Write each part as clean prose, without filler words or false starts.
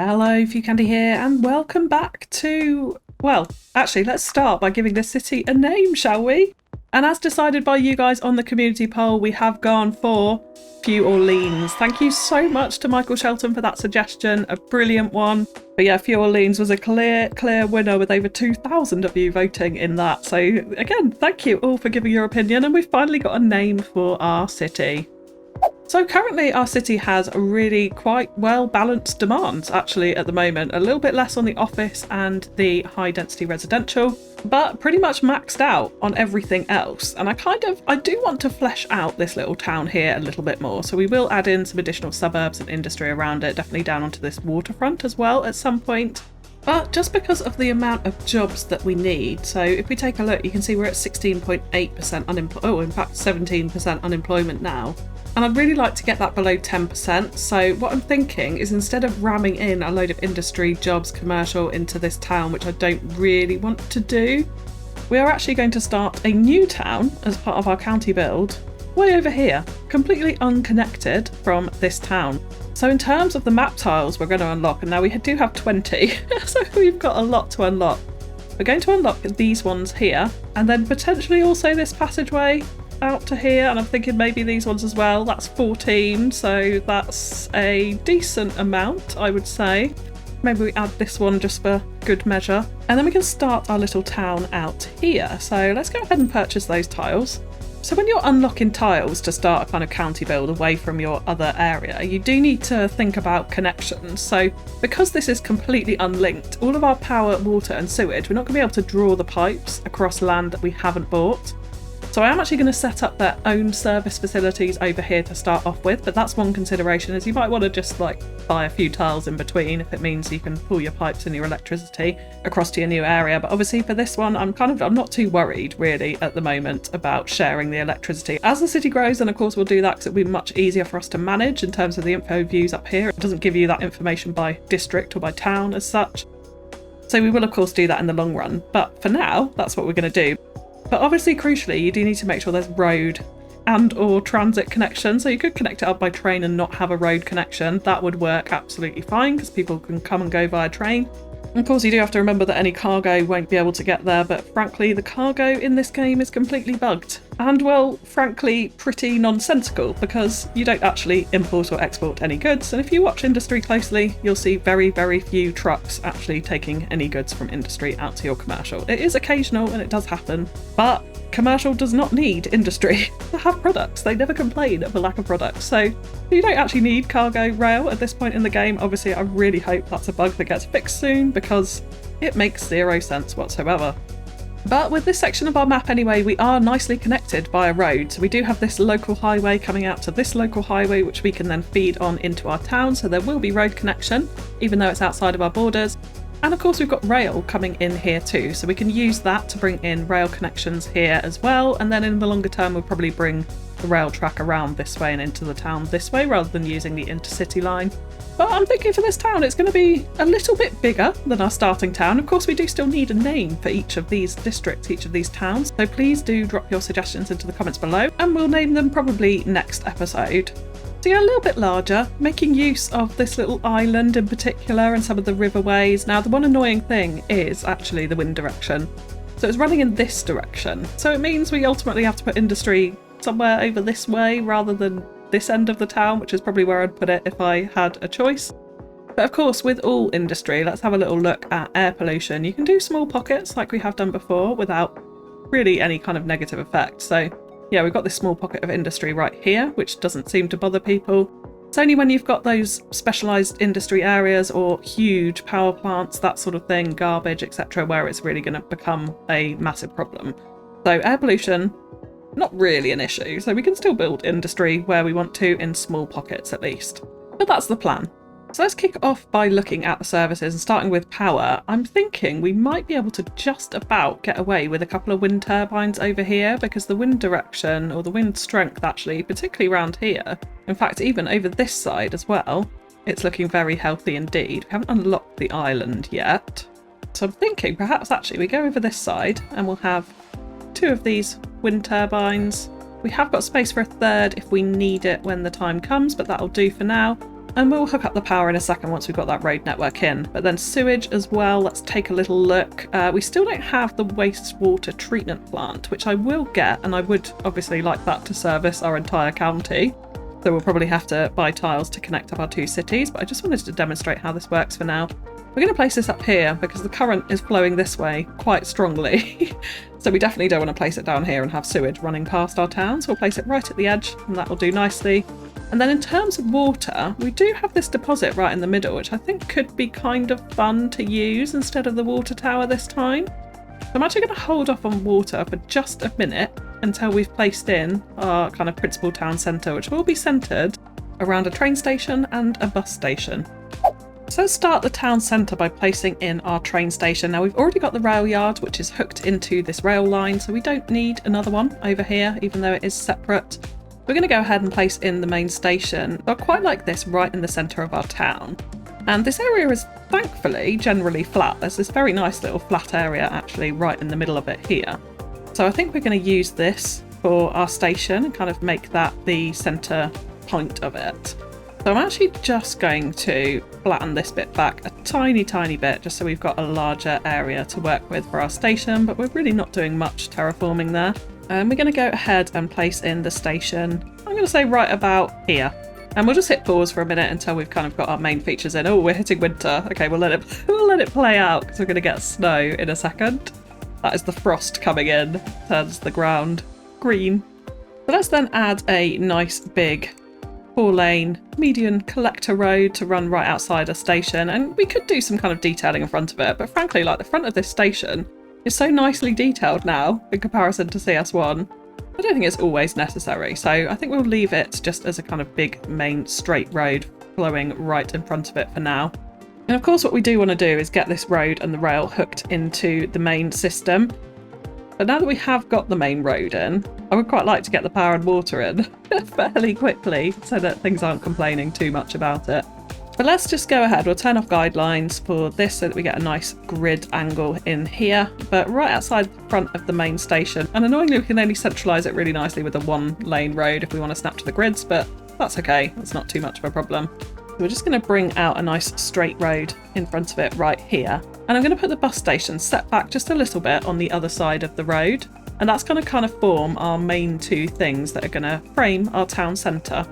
Hello, FewCandy here, and welcome back to, well, actually, let's start by giving this city a name, shall we? And as decided by you guys on the community poll, we have gone for Few Orleans. Thank you so much to Michael Shelton for that suggestion, a brilliant one. But yeah, Few Orleans was a clear winner with over 2,000 of you voting in that. So again, thank you all for giving your opinion, and we've finally got a name for our city. So currently our city has a really quite well balanced demands actually at the moment, a little bit less on the office and the high density residential, but pretty much maxed out on everything else. And I do want to flesh out this little town here a little bit more. So we will add in some additional suburbs and industry around it, definitely down onto this waterfront as well at some point. But just because of the amount of jobs that we need, so if we take a look, you can see we're at 16.8% unemployment, oh in fact 17% unemployment now. And I'd really like to get that below 10%. So what I'm thinking is instead of ramming in a load of industry, jobs, commercial into this town, which I don't really want to do, we are actually going to start a new town as part of our county build way over here, completely unconnected from this town. So in terms of the map tiles we're going to unlock, and now we do have 20, so we've got a lot to unlock. We're going to unlock these ones here, and then potentially also this passageway out to here, and I'm thinking maybe these ones as well. That's 14, so that's a decent amount, I would say. Maybe we add this one just for good measure, and then we can start our little town out here. So let's go ahead and purchase those tiles. So when you're unlocking tiles to start a kind of county build away from your other area, you do need to think about connections. So because this is completely unlinked, all of our power, water and sewage, we're not going to be able to draw the pipes across land that we haven't bought. So I am actually going to set up their own service facilities over here to start off with, but that's one consideration, is you might want to just like buy a few tiles in between if it means you can pull your pipes and your electricity across to your new area. But obviously for this one, I'm not too worried really at the moment about sharing the electricity. As the city grows, then of course we'll do that because it'll be much easier for us to manage in terms of the info views up here. It doesn't give you that information by district or by town as such. So we will of course do that in the long run, but for now, that's what we're going to do. But obviously, crucially, you do need to make sure there's road and or transit connection. So you could connect it up by train and not have a road connection. That would work absolutely fine because people can come and go via train. And of course, you do have to remember that any cargo won't be able to get there. But frankly, the cargo in this game is completely bugged. And well, frankly, pretty nonsensical because you don't actually import or export any goods. And if you watch industry closely, you'll see very, very few trucks actually taking any goods from industry out to your commercial. It is occasional and it does happen, but commercial does not need industry to have products. They never complain of a lack of products. So you don't actually need cargo rail at this point in the game. Obviously, I really hope that's a bug that gets fixed soon because it makes zero sense whatsoever. But with this section of our map anyway, we are nicely connected by a road. So we do have this local highway coming out to this local highway, which we can then feed on into our town. So there will be road connection, even though it's outside of our borders. And of course we've got rail coming in here too. So we can use that to bring in rail connections here as well. And then in the longer term, we'll probably bring the rail track around this way and into the town this way, rather than using the intercity line. But I'm thinking for this town, it's going to be a little bit bigger than our starting town. Of course, we do still need a name for each of these districts, each of these towns. So please do drop your suggestions into the comments below and we'll name them probably next episode. So yeah, a little bit larger, making use of this little island in particular and some of the riverways. Now, the one annoying thing is actually the wind direction. So it's running in this direction. So it means we ultimately have to put industry somewhere over this way rather than this end of the town, which is probably where I'd put it if I had a choice. But of course, with all industry, let's have a little look at air pollution. You can do small pockets like we have done before without really any kind of negative effect. So yeah, we've got this small pocket of industry right here, which doesn't seem to bother people. It's only when you've got those specialised industry areas or huge power plants, that sort of thing, garbage, etc., where it's really going to become a massive problem. So air pollution, not really an issue. So we can still build industry where we want to in small pockets at least. But that's the plan. So let's kick off by looking at the services and starting with power. I'm thinking we might be able to just about get away with a couple of wind turbines over here because the wind direction, or the wind strength actually, particularly around here, in fact even over this side as well, it's looking very healthy indeed. We haven't unlocked the island yet. So I'm thinking perhaps actually we go over this side and we'll have two of these wind turbines. We have got space for a third if we need it when the time comes, but that'll do for now. And we'll hook up the power in a second once we've got that road network in. But then sewage as well, let's take a little look. We still don't have the wastewater treatment plant, which I will get, and I would obviously like that to service our entire county. So we'll probably have to buy tiles to connect up our two cities, but I just wanted to demonstrate how this works for now. We're going to place this up here because the current is flowing this way quite strongly. So we definitely don't want to place it down here and have sewage running past our town. So we'll place it right at the edge and that will do nicely. And then in terms of water, we do have this deposit right in the middle, which I think could be kind of fun to use instead of the water tower this time. So I'm actually going to hold off on water for just a minute until we've placed in our kind of principal town centre, which will be centred around a train station and a bus station. So let's start the town centre by placing in our train station. Now we've already got the rail yard, which is hooked into this rail line, so we don't need another one over here, even though it is separate. We're going to go ahead and place in the main station. I quite like this right in the centre of our town. And this area is thankfully generally flat. There's this very nice little flat area actually right in the middle of it here. So I think we're going to use this for our station and kind of make that the centre point of it. So I'm actually just going to flatten this bit back a tiny bit just so we've got a larger area to work with for our station, but we're really not doing much terraforming there. And we're going to go ahead and place in the station, I'm going to say right about here. And we'll just hit pause for a minute until we've kind of got our main features in. Oh, we're hitting winter. Okay, we'll let it play out because we're going to get snow in a second. That is the frost coming in, turns the ground green. So let's then add a nice big 4-lane median collector road to run right outside a station, and we could do some kind of detailing in front of it, but frankly, like, the front of this station is so nicely detailed now in comparison to CS1. I don't think it's always necessary, so I think we'll leave it just as a kind of big main straight road flowing right in front of it for now. And of course what we do want to do is get this road and the rail hooked into the main system. But now that we have got the main road in, I would quite like to get the power and water in fairly quickly so that things aren't complaining too much about it. But let's just go ahead. We'll turn off guidelines for this so that we get a nice grid angle in here, but right outside the front of the main station. And annoyingly, we can only centralise it really nicely with a 1-lane road if we want to snap to the grids, but that's okay. That's not too much of a problem. We're just going to bring out a nice straight road in front of it right here. And I'm going to put the bus station set back just a little bit on the other side of the road. And that's going to kind of form our main two things that are going to frame our town centre.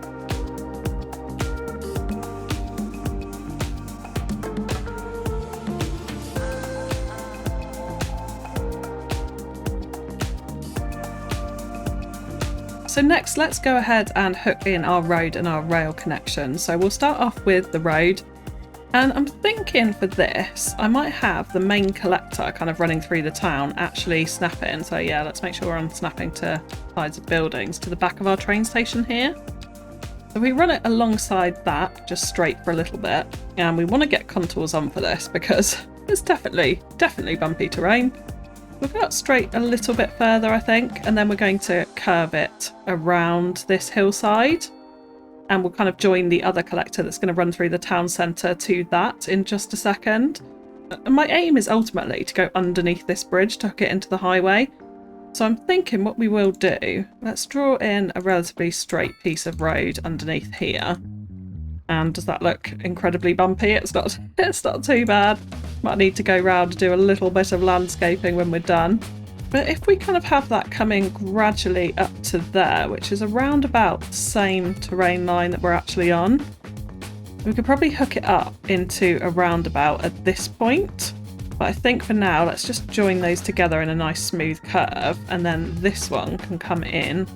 So next, let's go ahead and hook in our road and our rail connection. So we'll start off with the road. And I'm thinking for this, I might have the main collector kind of running through the town actually snapping. So yeah, let's make sure we're on snapping to sides of buildings to the back of our train station here. So we run it alongside that, just straight for a little bit. And we want to get contours on for this because it's definitely bumpy terrain. We'll go up straight a little bit further, I think, and then we're going to curve it around this hillside. And we'll kind of join the other collector that's going to run through the town centre to that in just a second. And my aim is ultimately to go underneath this bridge to hook it into the highway. So I'm thinking what we will do, let's draw in a relatively straight piece of road underneath here. And does that look incredibly bumpy? It's not too bad. Might need to go round and do a little bit of landscaping when we're done. But if we kind of have that coming gradually up to there, which is around about the same terrain line that we're actually on, we could probably hook it up into a roundabout at this point. But I think for now, let's just join those together in a nice smooth curve, and then this one can come in.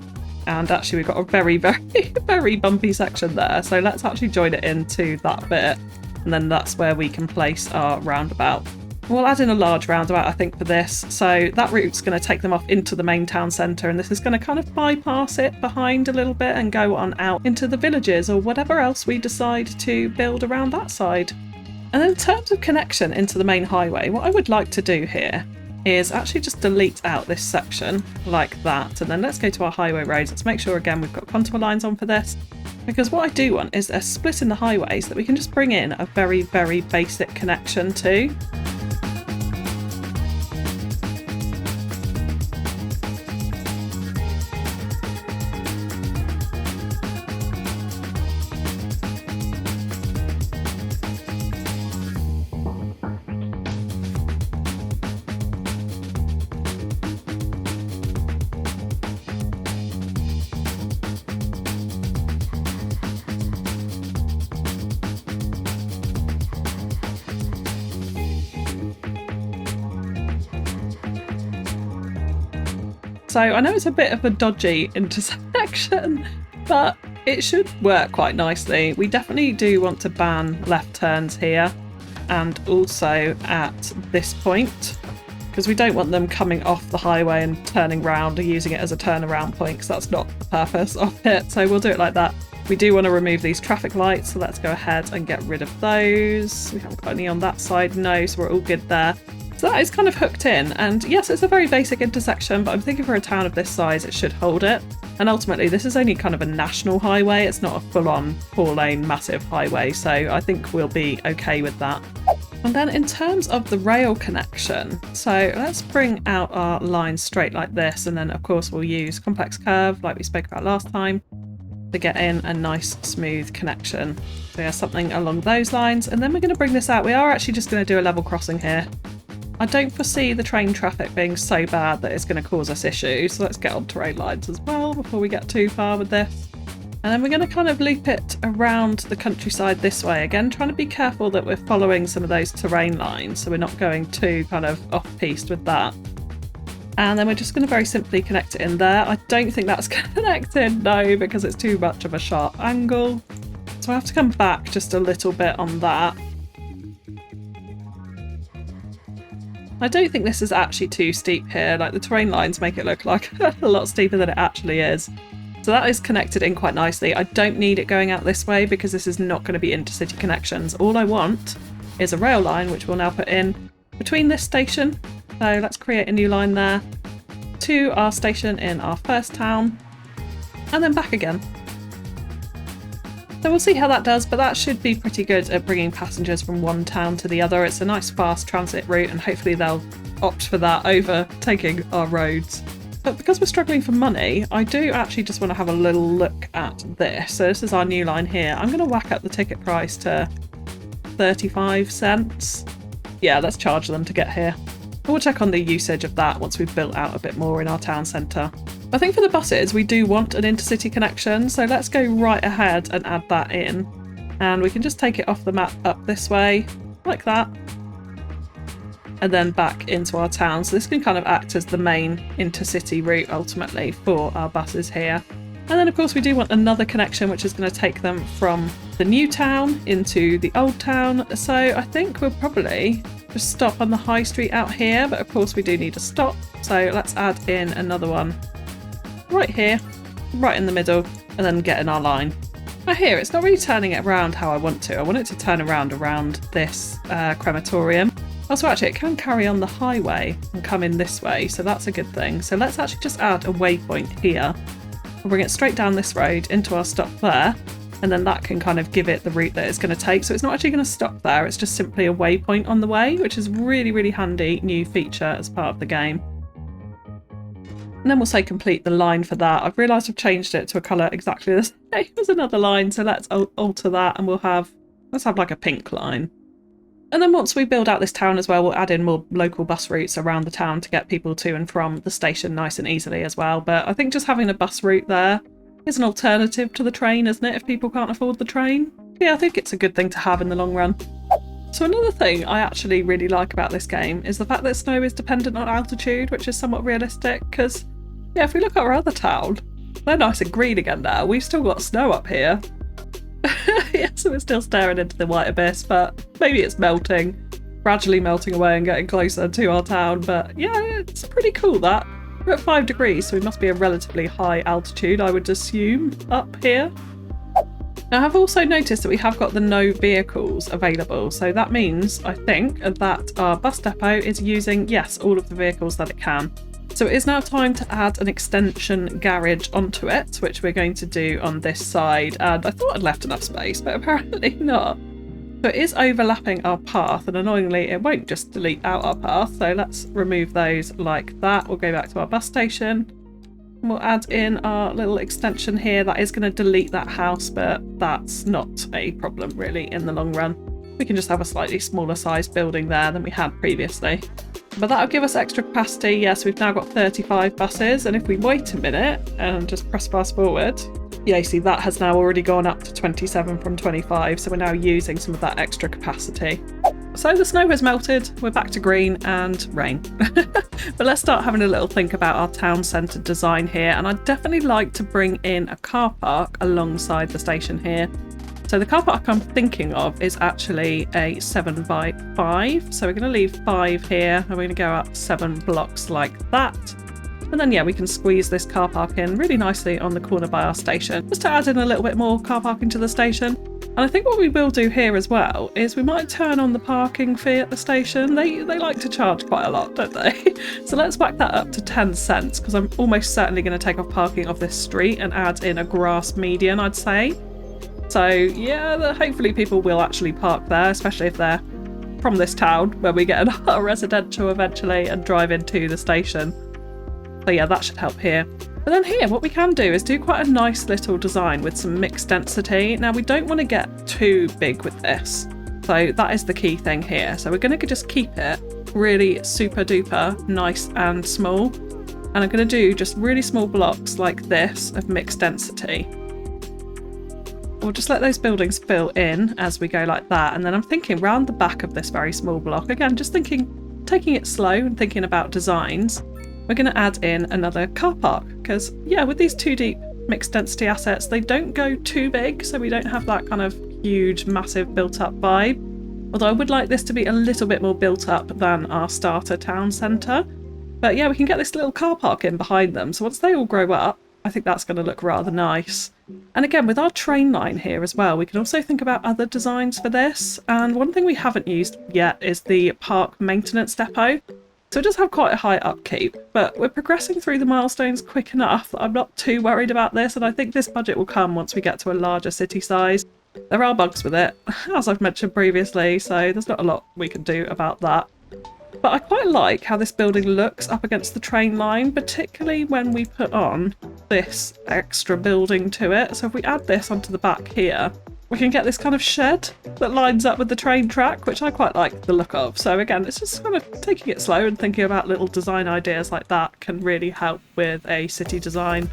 And actually we've got a very bumpy section there, so let's actually join it into that bit, and then that's where we can place our roundabout. We'll add in a large roundabout, I think, for this, so that route's going to take them off into the main town centre, and this is going to kind of bypass it behind a little bit and go on out into the villages or whatever else we decide to build around that side. And then in terms of connection into the main highway, what I would like to do here is actually just delete out this section like that, and then let's go to our highway roads. Let's make sure again we've got contour lines on for this, because what I do want is a split in the highways that we can just bring in a very basic connection to. So I know it's a bit of a dodgy intersection, but it should work quite nicely. We definitely do want to ban left turns here and also at this point, because we don't want them coming off the highway and turning round or using it as a turnaround point, because that's not the purpose of it. So we'll do it like that. We do want to remove these traffic lights, so let's go ahead and get rid of those. We haven't got any on that side, no, so we're all good there. So that is kind of hooked in, and yes, it's a very basic intersection, but I'm thinking for a town of this size it should hold it. And ultimately this is only kind of a national highway, it's not a full-on 4-lane massive highway, so I think we'll be okay with that. And then in terms of the rail connection, so let's bring out our lines straight like this, and then of course we'll use complex curve like we spoke about last time to get in a nice smooth connection. So yeah, something along those lines, and then we're going to bring this out. We are actually just going to do a level crossing here. I don't foresee the train traffic being so bad that it's going to cause us issues, so let's get on terrain lines as well before we get too far with this. And then we're going to kind of loop it around the countryside this way, again trying to be careful that we're following some of those terrain lines so we're not going too kind of off-piste with that. And then we're just going to very simply connect it in there. I don't think that's connected, no, because it's too much of a sharp angle. So I have to come back just a little bit on that. I don't think this is actually too steep here, like the terrain lines make it look like a lot steeper than it actually is. So that is connected in quite nicely. I don't need it going out this way because this is not going to be intercity connections. All I want is a rail line, which we'll now put in between this station. So let's create a new line there to our station in our first town and then back again. So we'll see how that does, but that should be pretty good at bringing passengers from one town to the other. It's a nice fast transit route and hopefully they'll opt for that over taking our roads. But because we're struggling for money, I do actually just want to have a little look at this. So this is our new line here. I'm going to whack up the ticket price to 35 cents. Yeah, let's charge them to get here. We'll check on the usage of that once we've built out a bit more in our town centre. I think for the buses we do want an intercity connection, so let's go right ahead and add that in. And we can just take it off the map up this way, like that. And then back into our town. So this can kind of act as the main intercity route ultimately for our buses here. And then of course we do want another connection which is going to take them from the new town into the old town. So I think we'll probably just stop on the high street out here, but of course we do need a stop. So let's add in another one right here, right in the middle, and then get in our line. Now here, it's not really turning it around how I want to. I want it to turn around this crematorium. Also, actually, it can carry on the highway and come in this way, so that's a good thing. So let's actually just add a waypoint here. We'll bring it straight down this road into our stop there, and then that can kind of give it the route that it's going to take. So it's not actually going to stop there, it's just simply a waypoint on the way, which is really, really handy new feature as part of the game. And then we'll say complete the line for that. I've realised I've changed it to a colour exactly the same as another line, so let's alter that and let's have like a pink line. And then once we build out this town as well, we'll add in more local bus routes around the town to get people to and from the station nice and easily as well. But I think just having a bus route there is an alternative to the train, isn't it, if people can't afford the train? Yeah, I think it's a good thing to have in the long run. So another thing I actually really like about this game is the fact that snow is dependent on altitude, which is somewhat realistic, because yeah, if we look at our other town, they're nice and green again now. We've still got snow up here. Yeah, so we're still staring into the white abyss, but maybe it's melting, gradually melting away and getting closer to our town. But yeah, it's pretty cool that. We're at 5 degrees, so we must be a relatively high altitude, I would assume, up here. Now, I've also noticed that we have got the no vehicles available, so that means, I think, that our bus depot is using, yes, all of the vehicles that it can. So it is now time to add an extension garage onto it, which we're going to do on this side. And I thought I'd left enough space, but apparently not. So it is overlapping our path, and annoyingly it won't just delete out our path. So let's remove those like that. We'll go back to our bus station. And we'll add in our little extension here. That is going to delete that house, but that's not a problem really in the long run. We can just have a slightly smaller sized building there than we had previously. But that'll give us extra capacity. Yes, we've now got 35 buses, and if we wait a minute and just press fast forward, yeah, you see that has now already gone up to 27 from 25, so we're now using some of that extra capacity. So the snow has melted, we're back to green and rain. But let's start having a little think about our town centre design here, and I'd definitely like to bring in a car park alongside the station here. So the car park I'm thinking of is actually a 7x5, so we're going to leave 5 here and we're going to go up 7 blocks like that. And then yeah, we can squeeze this car park in really nicely on the corner by our station, just to add in a little bit more car parking to the station. And I think what we will do here as well is we might turn on the parking fee at the station. They like to charge quite a lot, don't they? So let's whack that up to 10 cents, because I'm almost certainly going to take off parking off this street and add in a grass median, I'd say. So yeah, hopefully people will actually park there, especially if they're from this town where we get a residential eventually and drive into the station. So yeah, that should help here. But then here, what we can do is do quite a nice little design with some mixed density. Now, we don't want to get too big with this. So that is the key thing here. So we're going to just keep it really super duper nice and small. And I'm going to do just really small blocks like this of mixed density. We'll just let those buildings fill in as we go like that. And then I'm thinking round the back of this very small block, again, just thinking, taking it slow and thinking about designs. We're going to add in another car park because, yeah, with these 2D mixed density assets, they don't go too big, so we don't have that kind of huge, massive built-up vibe. Although I would like this to be a little bit more built up than our starter town centre. But yeah, we can get this little car park in behind them, so once they all grow up, I think that's going to look rather nice. And again, with our train line here as well, we can also think about other designs for this. And one thing we haven't used yet is the park maintenance depot. So it does have quite a high upkeep, but we're progressing through the milestones quick enough that I'm not too worried about this, and I think this budget will come once we get to a larger city size. There are bugs with it, as I've mentioned previously, so there's not a lot we can do about that. But I quite like how this building looks up against the train line, particularly when we put on this extra building to it. So if we add this onto the back here, we can get this kind of shed that lines up with the train track, which I quite like the look of. So again, it's just kind of taking it slow and thinking about little design ideas like that can really help with a city design.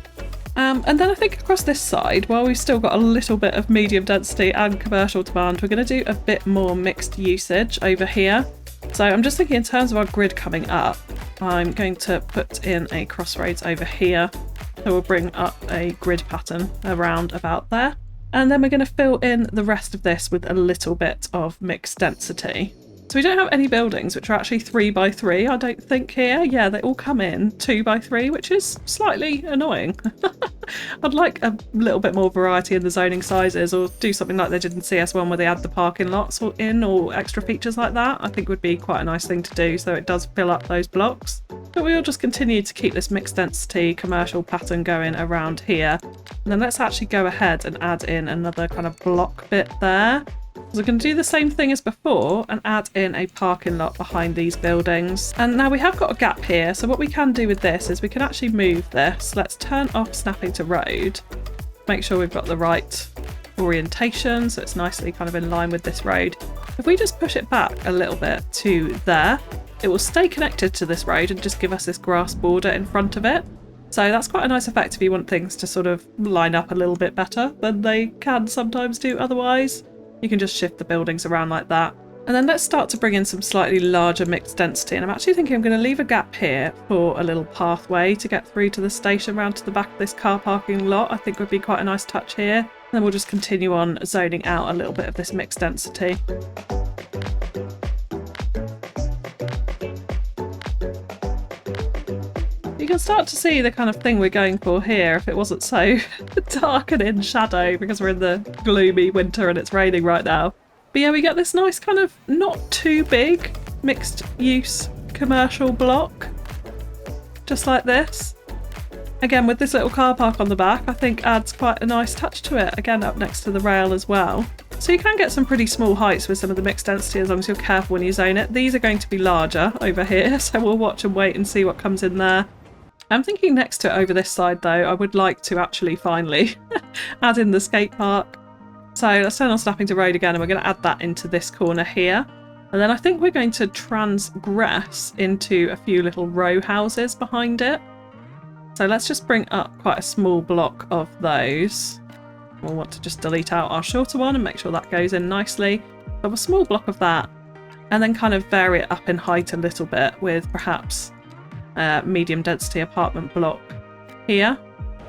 And then I think across this side, while we've still got a little bit of medium density and commercial demand, we're going to do a bit more mixed usage over here. So I'm just thinking in terms of our grid coming up, I'm going to put in a crossroads over here. So we'll bring up a grid pattern around about there. And then we're going to fill in the rest of this with a little bit of mixed density. So we don't have any buildings which are actually 3x3, I don't think here. Yeah, they all come in 2x3, which is slightly annoying. I'd like a little bit more variety in the zoning sizes, or do something like they did in CS1 where they add the parking lots or extra features like that. I think would be quite a nice thing to do, so it does fill up those blocks. But we'll just continue to keep this mixed density commercial pattern going around here. And then let's actually go ahead and add in another kind of block bit there. So we're going to do the same thing as before and add in a parking lot behind these buildings. And now we have got a gap here, so what we can do with this is we can actually move this. Let's turn off snapping to road, make sure we've got the right orientation so it's nicely kind of in line with this road. If we just push it back a little bit to there, it will stay connected to this road and just give us this grass border in front of it. So that's quite a nice effect if you want things to sort of line up a little bit better than they can sometimes do otherwise. You can just shift the buildings around like that. And then let's start to bring in some slightly larger mixed density. And I'm actually thinking I'm going to leave a gap here for a little pathway to get through to the station round to the back of this car parking lot. I think would be quite a nice touch here. And then we'll just continue on zoning out a little bit of this mixed density. You can start to see the kind of thing we're going for here if it wasn't so dark and in shadow, because we're in the gloomy winter and it's raining right now. But yeah, we get this nice kind of not too big mixed use commercial block, just like this. Again, with this little car park on the back, I think adds quite a nice touch to it, again up next to the rail as well. So you can get some pretty small heights with some of the mixed density as long as you're careful when you zone it. These are going to be larger over here, so we'll watch and wait and see what comes in there. I'm thinking next to it over this side though, I would like to actually finally add in the skate park. So let's turn on snapping to road again and we're going to add that into this corner here. And then I think we're going to transgress into a few little row houses behind it. So let's just bring up quite a small block of those. We'll want to just delete out our shorter one and make sure that goes in nicely. So a small block of that. and then kind of vary it up in height a little bit with perhaps a medium density apartment block here.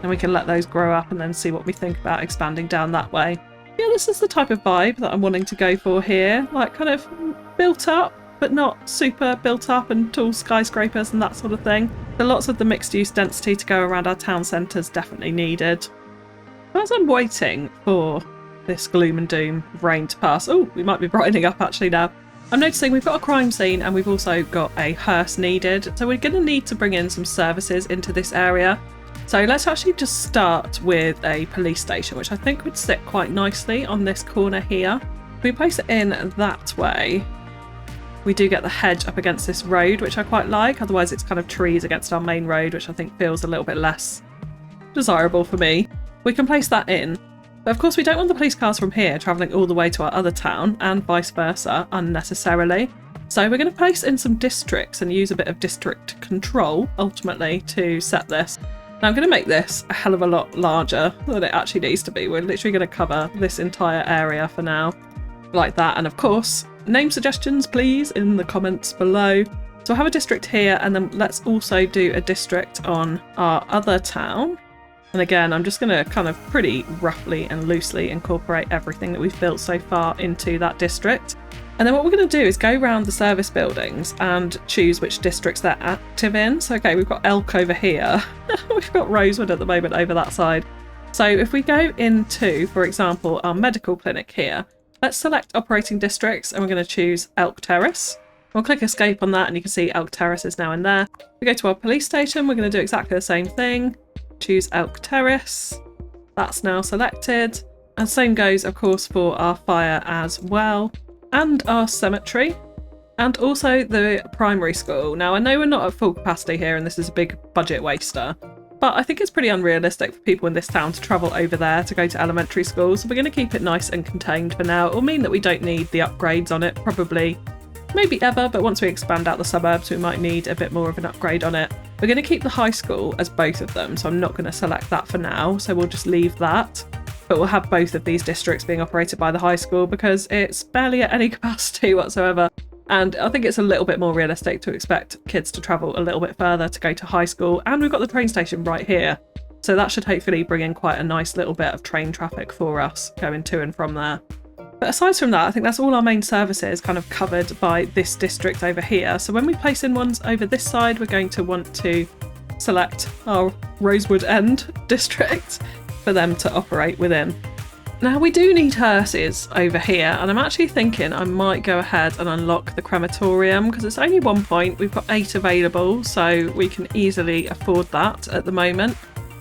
And we can let those grow up and then see what we think about expanding down that way. Yeah, this is the type of vibe that I'm wanting to go for here. Like kind of built up, but not super built up and tall skyscrapers and that sort of thing. So lots of the mixed use density to go around our town centres definitely needed. As I'm waiting for this gloom and doom of rain to pass. Oh, we might be brightening up actually now. I'm noticing we've got a crime scene and we've also got a hearse needed. So we're going to need to bring in some services into this area. So let's actually just start with a police station, which I think would sit quite nicely on this corner here. If we place it in that way, we do get the hedge up against this road, which I quite like. Otherwise it's kind of trees against our main road, which I think feels a little bit less desirable for me. We can place that in. But of course we don't want the police cars from here travelling all the way to our other town and vice versa unnecessarily. So we're going to place in some districts and use a bit of district control ultimately to set this. Now I'm going to make this a hell of a lot larger than it actually needs to be. We're literally going to cover this entire area for now, like that. And of course, name suggestions please in the comments below. So I'll have a district here, and then let's also do a district on our other town. And again, I'm just going to kind of pretty roughly and loosely incorporate everything that we've built so far into that district. And then what we're going to do is go around the service buildings and choose which districts they're active in. So, okay, we've got Elk over here. We've got Rosewood at the moment over that side. So if we go into, for example, our medical clinic here, let's select operating districts and we're going to choose Elk Terrace. We'll click escape on that and you can see Elk Terrace is now in there. We go to our police station, we're going to do exactly the same thing. Choose Elk Terrace. That's now selected. And same goes, of course, for our fire as well. And our cemetery, and also the primary school. Now I know we're not at full capacity here and this is a big budget waster, but I think it's pretty unrealistic for people in this town to travel over there to go to elementary school, so we're going to keep it nice and contained for now. It will mean that we don't need the upgrades on it, probably, maybe ever, but once we expand out the suburbs we might need a bit more of an upgrade on it. We're going to keep the high school as both of them, so I'm not going to select that for now, so we'll just leave that. But we'll have both of these districts being operated by the high school because it's barely at any capacity whatsoever. And I think it's a little bit more realistic to expect kids to travel a little bit further to go to high school. And we've got the train station right here. So that should hopefully bring in quite a nice little bit of train traffic for us going to and from there. But aside from that, I think that's all our main services kind of covered by this district over here. So when we place in ones over this side, we're going to want to select our Rosewood End district for them to operate within. Now we do need hearses over here, and I'm actually thinking I might go ahead and unlock the crematorium because it's only 1 point. We've got 8 available, so we can easily afford that at the moment.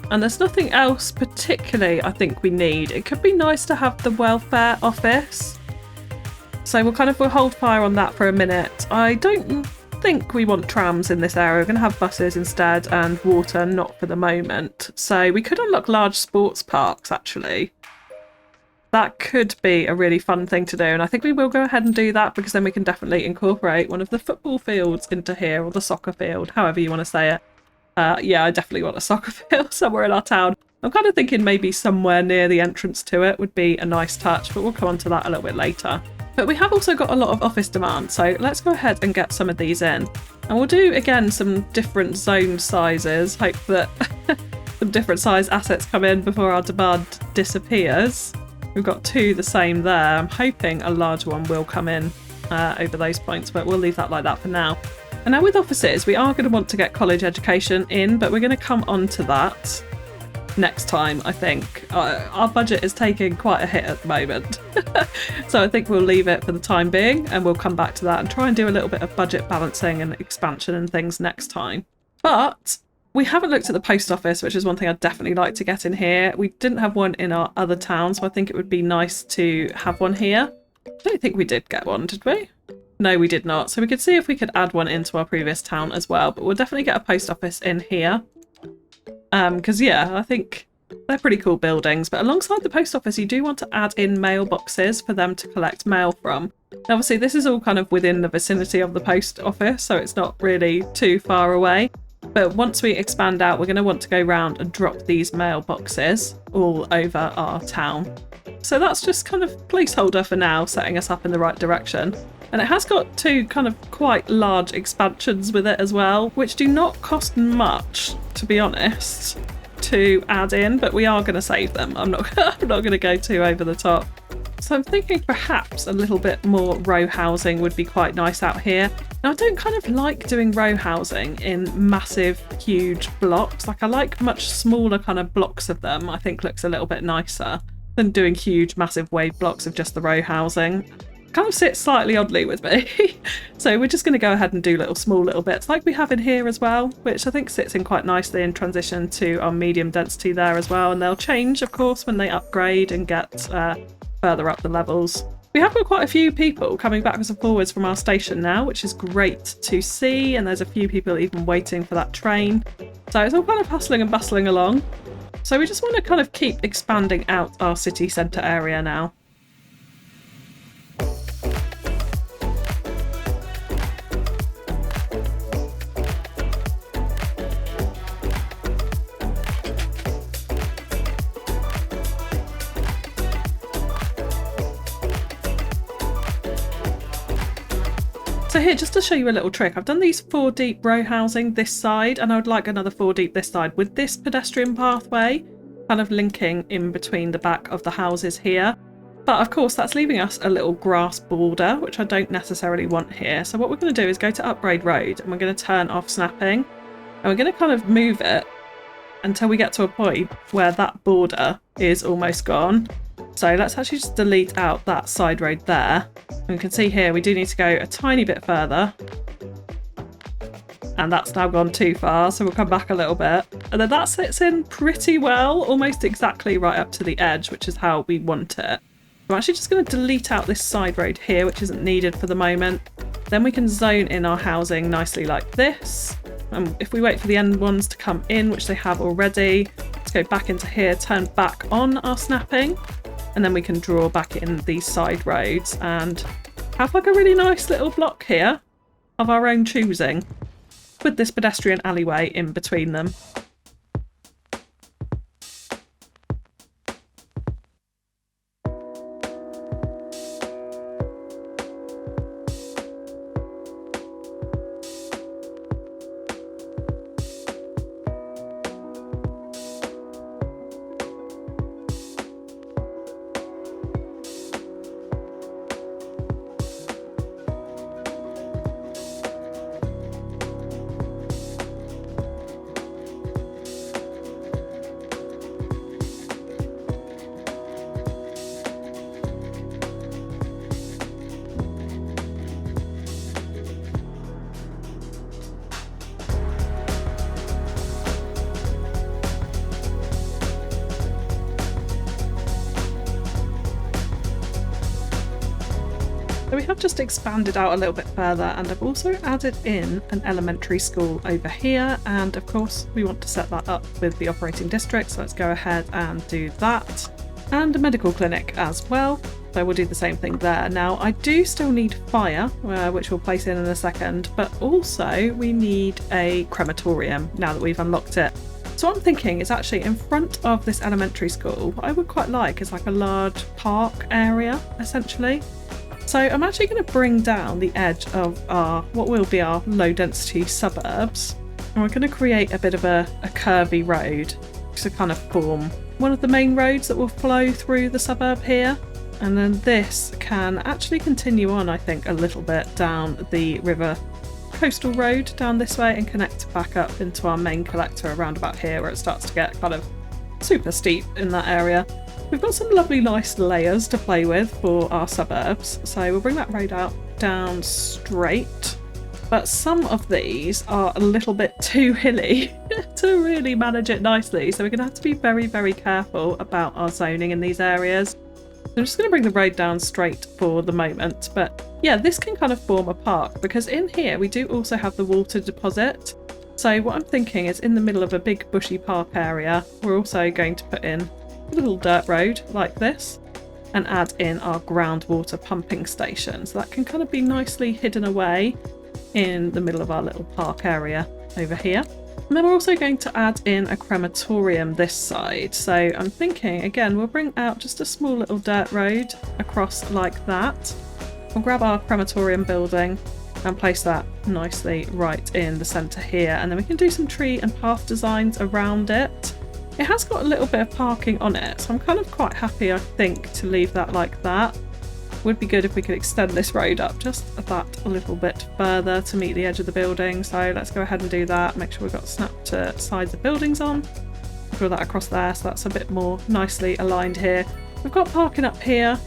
And there's nothing else particularly I think we need. It could be nice to have the welfare office. So we'll hold fire on that for a minute. I don't think we want trams in this area. We're going to have buses instead, and water not for the moment. So we could unlock large sports parks actually. That could be a really fun thing to do, and I think we will go ahead and do that because then we can definitely incorporate one of the football fields into here, or the soccer field, however you want to say it. Yeah, I definitely want a soccer field somewhere in our town. I'm kind of thinking maybe somewhere near the entrance to it would be a nice touch, but we'll come on to that a little bit later. But we have also got a lot of office demand, so let's go ahead and get some of these in. And we'll do, again, some different zone sizes. Hope that some different size assets come in before our demand disappears. We've got 2 the same there. I'm hoping a larger one will come in over those points, but we'll leave that like that for now. And now with offices, we are going to want to get college education in, but we're going to come on to that next time, I think. Our budget is taking quite a hit at the moment. So I think we'll leave it for the time being, and we'll come back to that and try and do a little bit of budget balancing and expansion and things next time. But we haven't looked at the post office, which is one thing I'd definitely like to get in here. We didn't have one in our other town, so I think it would be nice to have one here. I don't think we did get one, did we? No, we did not. So we could see if we could add one into our previous town as well, but we'll definitely get a post office in here. Because, yeah, I think they're pretty cool buildings. But alongside the post office, you do want to add in mailboxes for them to collect mail from. Now, obviously, this is all kind of within the vicinity of the post office, so it's not really too far away. But once we expand out, we're going to want to go round and drop these mailboxes all over our town. So that's just kind of placeholder for now, setting us up in the right direction. And it has got two kind of quite large expansions with it as well, which do not cost much, to be honest, to add in, but we are going to save them. I'm not going to go too over the top. So I'm thinking perhaps a little bit more row housing would be quite nice out here. Now I don't kind of like doing row housing in massive, huge blocks. Like I like much smaller kind of blocks of them. I think looks a little bit nicer than doing huge, massive wave blocks of just the row housing. Kind of sits slightly oddly with me. So we're just going to go ahead and do small little bits like we have in here as well, which I think sits in quite nicely in transition to our medium density there as well. And they'll change, of course, when they upgrade and get further up the levels. We have got quite a few people coming backwards and forwards from our station now, which is great to see. And there's a few people even waiting for that train. So it's all kind of hustling and bustling along. So we just want to kind of keep expanding out our city centre area now. So here, just to show you a little trick, I've done these 4 deep row housing this side, and I would like another 4 deep this side with this pedestrian pathway kind of linking in between the back of the houses here. But of course that's leaving us a little grass border, which I don't necessarily want here. So what we're going to do is go to Upgrade Road and we're going to turn off snapping, and we're going to kind of move it until we get to a point where that border is almost gone. So let's actually just delete out that side road there. And you can see here we do need to go a tiny bit further. And that's now gone too far, so we'll come back a little bit. And then that sits in pretty well, almost exactly right up to the edge, which is how we want it. I'm actually just going to delete out this side road here, which isn't needed for the moment. Then we can zone in our housing nicely like this. And if we wait for the end ones to come in, which they have already, let's go back into here, turn back on our snapping. And then we can draw back in these side roads and have like a really nice little block here of our own choosing with this pedestrian alleyway in between them. So we have just expanded out a little bit further, and I've also added in an elementary school over here, and of course we want to set that up with the operating district, so let's go ahead and do that. And a medical clinic as well, so we'll do the same thing there. Now I do still need fire, which we'll place in a second, but also we need a crematorium now that we've unlocked it. So what I'm thinking is actually in front of this elementary school, what I would quite like is like a large park area essentially. So I'm actually going to bring down the edge of our, what will be our low density suburbs. And we're going to create a bit of a curvy road to kind of form one of the main roads that will flow through the suburb here. And then this can actually continue on, I think, a little bit down the river coastal road down this way and connect back up into our main collector around about here, where it starts to get kind of super steep in that area. We've got some lovely nice layers to play with for our suburbs, so we'll bring that road out down straight, but some of these are a little bit too hilly to really manage it nicely, so we're going to have to be very, very careful about our zoning in these areas. I'm just going to bring the road down straight for the moment, but yeah, this can kind of form a park, because in here we do also have the water deposit. So what I'm thinking is in the middle of a big bushy park area, we're also going to put in a little dirt road like this and add in our groundwater pumping station. So that can kind of be nicely hidden away in the middle of our little park area over here. And then we're also going to add in a crematorium this side. So I'm thinking, again, we'll bring out just a small little dirt road across like that. We'll grab our crematorium building and place that nicely right in the centre here, and then we can do some tree and path designs around it. It has got a little bit of parking on it, so I'm kind of quite happy, I think, to leave that like that. Would be good if we could extend this road up just that a little bit further to meet the edge of the building, so let's go ahead and do that. Make sure we've got snap to sides of buildings on. Draw that across there so that's a bit more nicely aligned here. We've got parking up here.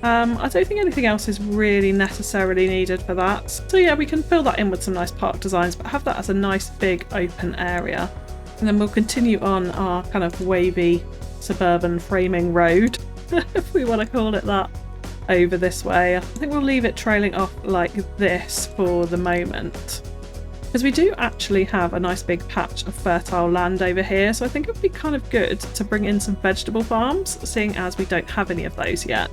I don't think anything else is really necessarily needed for that. So yeah, we can fill that in with some nice park designs, but have that as a nice big open area. And then we'll continue on our kind of wavy suburban framing road, if we want to call it that, over this way. I think we'll leave it trailing off like this for the moment, because we do actually have a nice big patch of fertile land over here, so I think it would be kind of good to bring in some vegetable farms, seeing as we don't have any of those yet.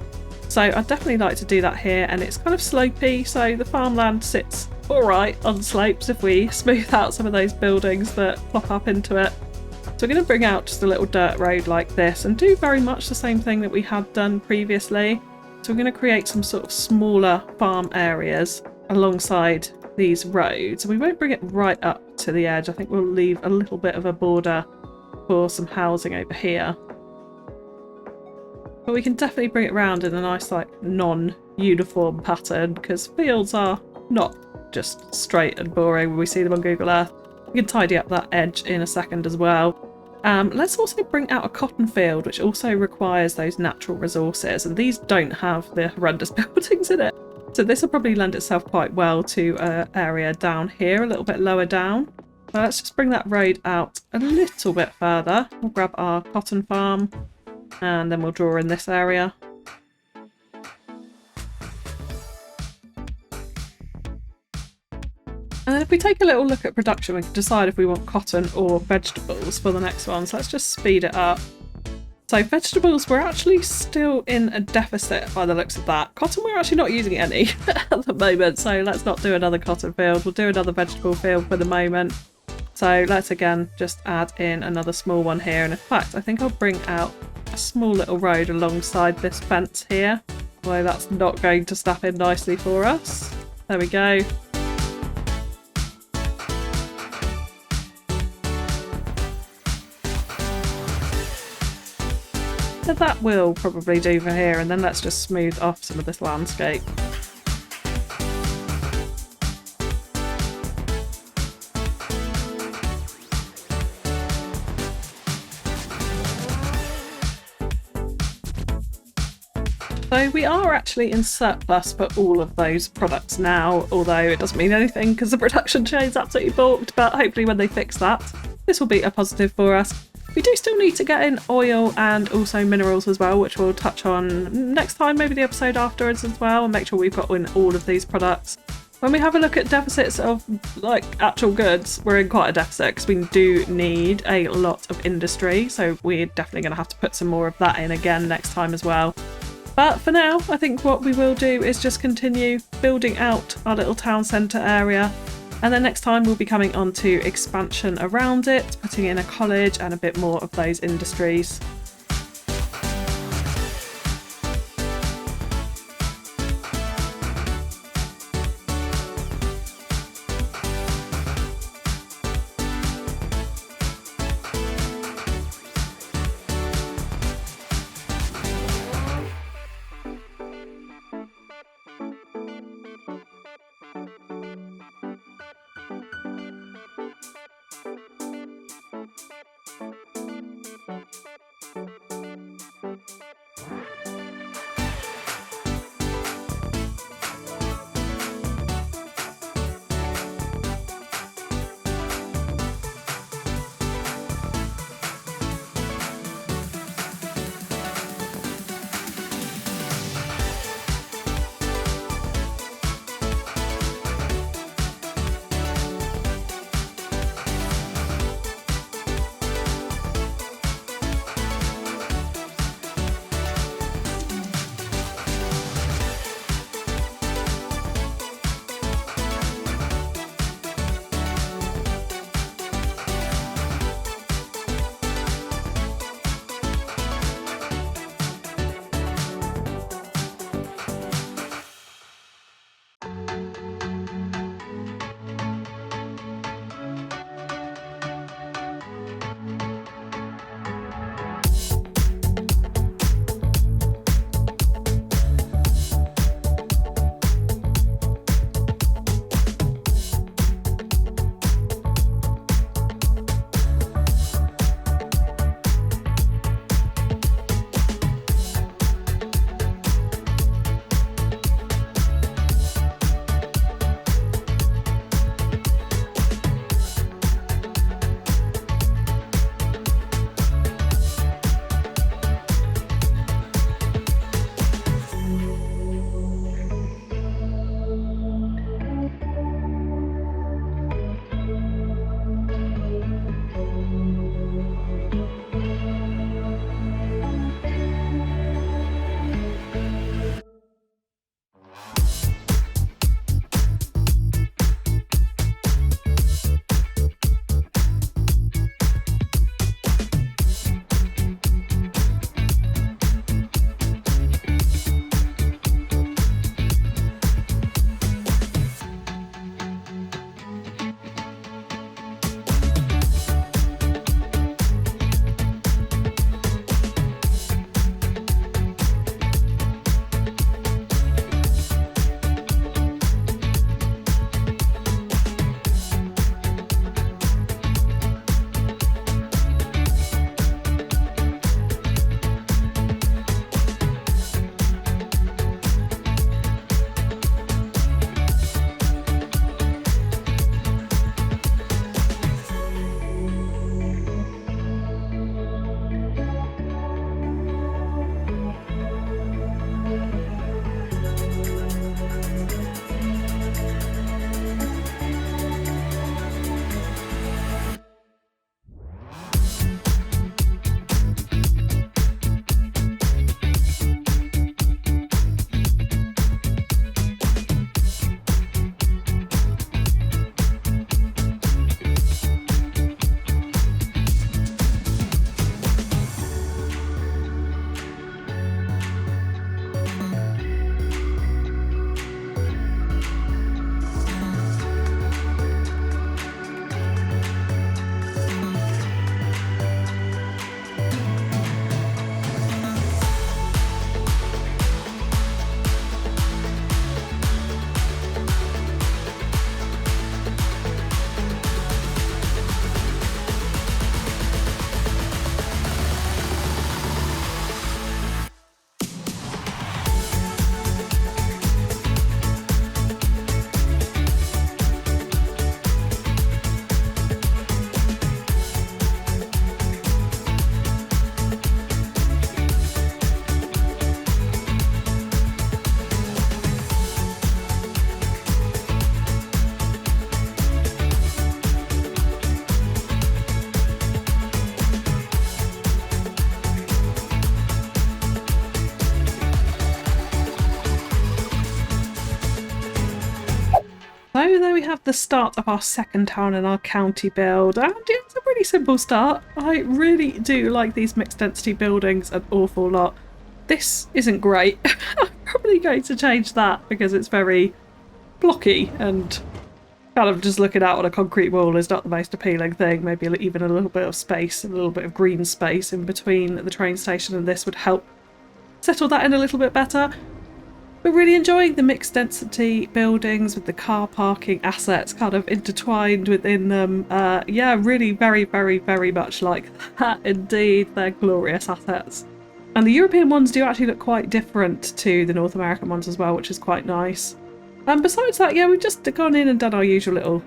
So I'd definitely like to do that here, and it's kind of slopey, so the farmland sits alright on slopes if we smooth out some of those buildings that plop up into it. So we're going to bring out just a little dirt road like this and do very much the same thing that we had done previously. So we're going to create some sort of smaller farm areas alongside these roads. We won't bring it right up to the edge. I think we'll leave a little bit of a border for some housing over here. But we can definitely bring it round in a nice like non-uniform pattern, because fields are not just straight and boring when we see them on Google Earth. We can tidy up that edge in a second as well. Let's also bring out a cotton field, which also requires those natural resources, and these don't have the horrendous buildings in it. So this will probably lend itself quite well to an area down here, a little bit lower down. So let's just bring that road out a little bit further. We'll grab our cotton farm, and then we'll draw in this area. And then if we take a little look at production, we can decide if we want cotton or vegetables for the next one. So let's just speed it up. So vegetables, we're actually still in a deficit by the looks of that. Cotton, we're actually not using any at the moment, so let's not do another cotton field. We'll do another vegetable field for the moment. So let's again just add in another small one here. And in fact, I think I'll bring out a small little road alongside this fence here, although that's not going to snap in nicely for us. There we go. So that will probably do for here, and then let's just smooth off some of this landscape. So we are actually in surplus for all of those products now, although it doesn't mean anything because the production chain's absolutely balked, but hopefully when they fix that, this will be a positive for us. We do still need to get in oil and also minerals as well, which we'll touch on next time, maybe the episode afterwards as well, and make sure we've got in all of these products. When we have a look at deficits of like actual goods, we're in quite a deficit because we do need a lot of industry, so we're definitely going to have to put some more of that in again next time as well. But for now, I think what we will do is just continue building out our little town centre area. And then next time we'll be coming on to expansion around it, putting in a college and a bit more of those industries. So there we have the start of our second town in our county build, and it's a pretty simple start. I really do like these mixed density buildings an awful lot. This isn't great. I'm probably going to change that because it's very blocky and kind of just looking out on a concrete wall is not the most appealing thing. Maybe even a little bit of space, a little bit of green space in between the train station and this would help settle that in a little bit better. We're really enjoying the mixed density buildings with the car parking assets kind of intertwined within them. Yeah, really very much like that indeed. They're glorious assets. And the European ones do actually look quite different to the North American ones as well, which is quite nice. And besides that, yeah, we've just gone in and done our usual little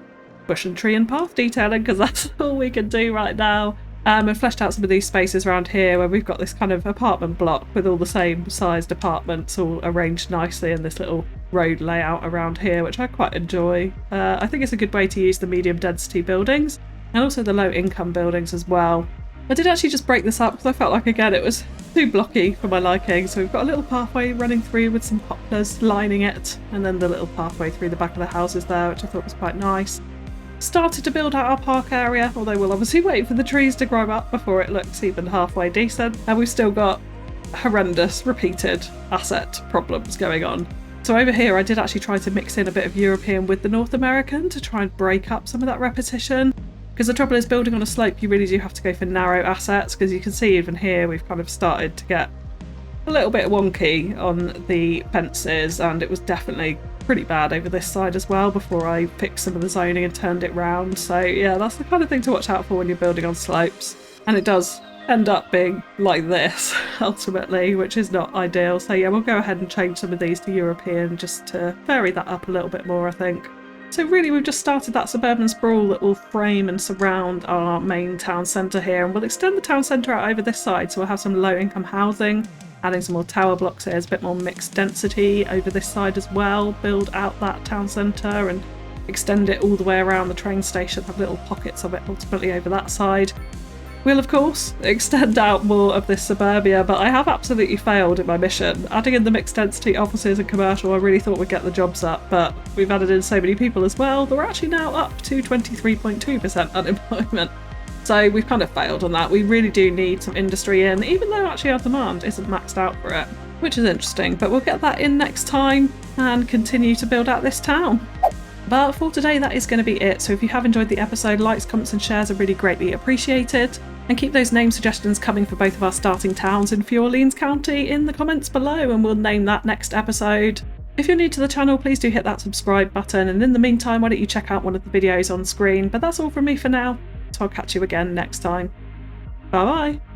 bush and tree and path detailing because that's all we can do right now. And fleshed out some of these spaces around here where we've got this kind of apartment block with all the same sized apartments all arranged nicely in this little road layout around here, which I quite enjoy. I think it's a good way to use the medium density buildings and also the low income buildings as well. I did actually just break this up because I felt like, again, it was too blocky for my liking. So we've got a little pathway running through with some poplars lining it, and then the little pathway through the back of the houses there, which I thought was quite nice. Started to build out our park area, although we'll obviously wait for the trees to grow up before it looks even halfway decent. And we've still got horrendous repeated asset problems going on. So over here I did actually try to mix in a bit of European with the North American to try and break up some of that repetition. Because the trouble is, building on a slope, you really do have to go for narrow assets, because you can see even here we've kind of started to get a little bit wonky on the fences, and it was definitely pretty bad over this side as well before I fixed some of the zoning and turned it round. So yeah, that's the kind of thing to watch out for when you're building on slopes. And it does end up being like this, ultimately, which is not ideal. So yeah, we'll go ahead and change some of these to European just to vary that up a little bit more, I think. So really we've just started that suburban sprawl that will frame and surround our main town centre here, and we'll extend the town centre out over this side, so we'll have some low income housing, adding some more tower blocks here, a bit more mixed density over this side as well, build out that town centre and extend it all the way around the train station, have little pockets of it ultimately over that side. We'll of course extend out more of this suburbia, but I have absolutely failed in my mission. Adding in the mixed density offices and commercial, I really thought we'd get the jobs up, but we've added in so many people as well that we're actually now up to 23.2% unemployment. So we've kind of failed on that. We really do need some industry in, even though actually our demand isn't maxed out for it, which is interesting, but we'll get that in next time and continue to build out this town. But for today, that is going to be it. So if you have enjoyed the episode, likes, comments and shares are really greatly appreciated. And keep those name suggestions coming for both of our starting towns in Few County in the comments below, and we'll name that next episode. If you're new to the channel, please do hit that subscribe button. And in the meantime, why don't you check out one of the videos on screen. But that's all from me for now. So I'll catch you again next time. Bye bye.